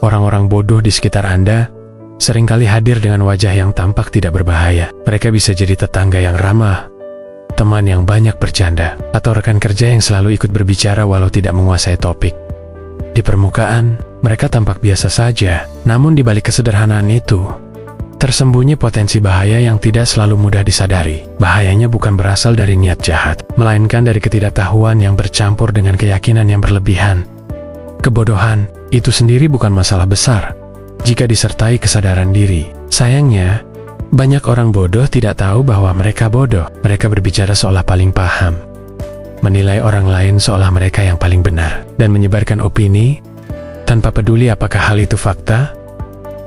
Orang-orang bodoh di sekitar Anda seringkali hadir dengan wajah yang tampak tidak berbahaya. Mereka bisa jadi tetangga yang ramah, teman yang banyak bercanda, atau rekan kerja yang selalu ikut berbicara walau tidak menguasai topik. Di permukaan, mereka tampak biasa saja, namun di balik kesederhanaan itu, tersembunyi potensi bahaya yang tidak selalu mudah disadari. Bahayanya bukan berasal dari niat jahat, melainkan dari ketidaktahuan yang bercampur dengan keyakinan yang berlebihan. Kebodohan itu sendiri bukan masalah besar jika disertai kesadaran diri. Sayangnya, banyak orang bodoh tidak tahu bahwa mereka bodoh. Mereka berbicara seolah paling paham, menilai orang lain seolah mereka yang paling benar, dan menyebarkan opini tanpa peduli apakah hal itu fakta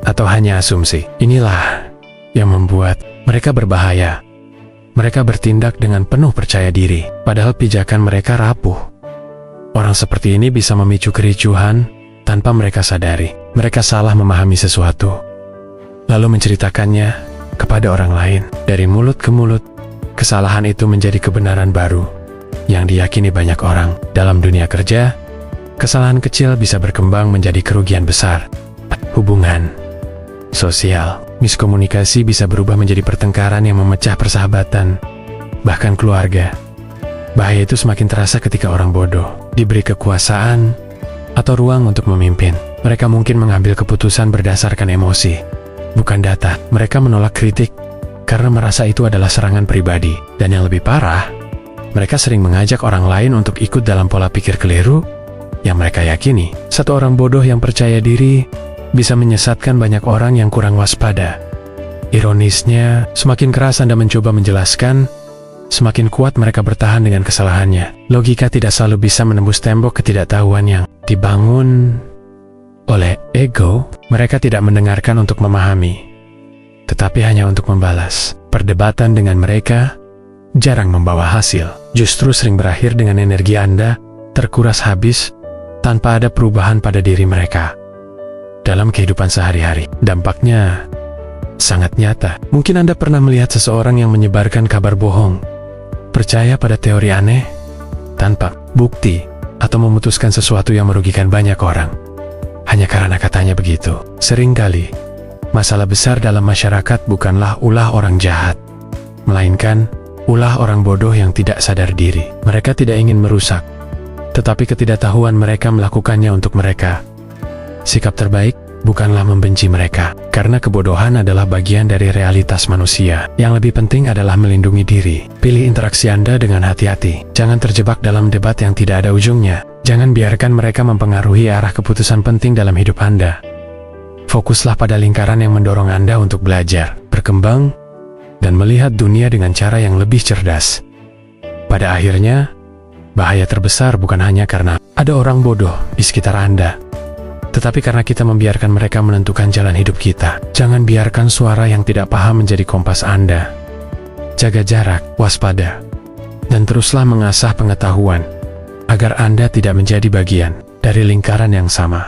atau hanya asumsi. Inilah yang membuat mereka berbahaya. Mereka bertindak dengan penuh percaya diri, padahal pijakan mereka rapuh. Orang seperti ini bisa memicu kericuhan tanpa mereka sadari. Mereka salah memahami sesuatu, lalu menceritakannya kepada orang lain. Dari mulut ke mulut, kesalahan itu menjadi kebenaran baru yang diyakini banyak orang. Dalam dunia kerja, kesalahan kecil bisa berkembang menjadi kerugian besar. Hubungan sosial, miskomunikasi bisa berubah menjadi pertengkaran yang memecah persahabatan, bahkan keluarga. Bahaya itu semakin terasa ketika orang bodoh diberi kekuasaan atau ruang untuk memimpin. Mereka mungkin mengambil keputusan berdasarkan emosi, bukan data. Mereka menolak kritik karena merasa itu adalah serangan pribadi. Dan yang lebih parah, mereka sering mengajak orang lain untuk ikut dalam pola pikir keliru yang mereka yakini. Satu orang bodoh yang percaya diri bisa menyesatkan banyak orang yang kurang waspada. Ironisnya, semakin keras Anda mencoba menjelaskan, semakin kuat mereka bertahan dengan kesalahannya. Logika tidak selalu bisa menembus tembok ketidaktahuan yang dibangun oleh ego. Mereka tidak mendengarkan untuk memahami, tetapi hanya untuk membalas. Perdebatan dengan mereka jarang membawa hasil, justru sering berakhir dengan energi Anda terkuras habis tanpa ada perubahan pada diri mereka. Dalam kehidupan sehari-hari, dampaknya sangat nyata. Mungkin Anda pernah melihat seseorang yang menyebarkan kabar bohong, percaya pada teori aneh tanpa bukti, atau memutuskan sesuatu yang merugikan banyak orang hanya karena katanya begitu. Seringkali, masalah besar dalam masyarakat bukanlah ulah orang jahat, melainkan ulah orang bodoh yang tidak sadar diri. Mereka tidak ingin merusak, tetapi ketidaktahuan mereka melakukannya untuk mereka. Sikap terbaik bukanlah membenci mereka, karena kebodohan adalah bagian dari realitas manusia. Yang lebih penting adalah melindungi diri. Pilih interaksi Anda dengan hati-hati. Jangan terjebak dalam debat yang tidak ada ujungnya. Jangan biarkan mereka mempengaruhi arah keputusan penting dalam hidup Anda. Fokuslah pada lingkaran yang mendorong Anda untuk belajar, berkembang, dan melihat dunia dengan cara yang lebih cerdas. Pada akhirnya, bahaya terbesar bukan hanya karena ada orang bodoh di sekitar Anda, tetapi karena kita membiarkan mereka menentukan jalan hidup kita. Jangan biarkan suara yang tidak paham menjadi kompas Anda. Jaga jarak, waspada, dan teruslah mengasah pengetahuan, agar Anda tidak menjadi bagian dari lingkaran yang sama.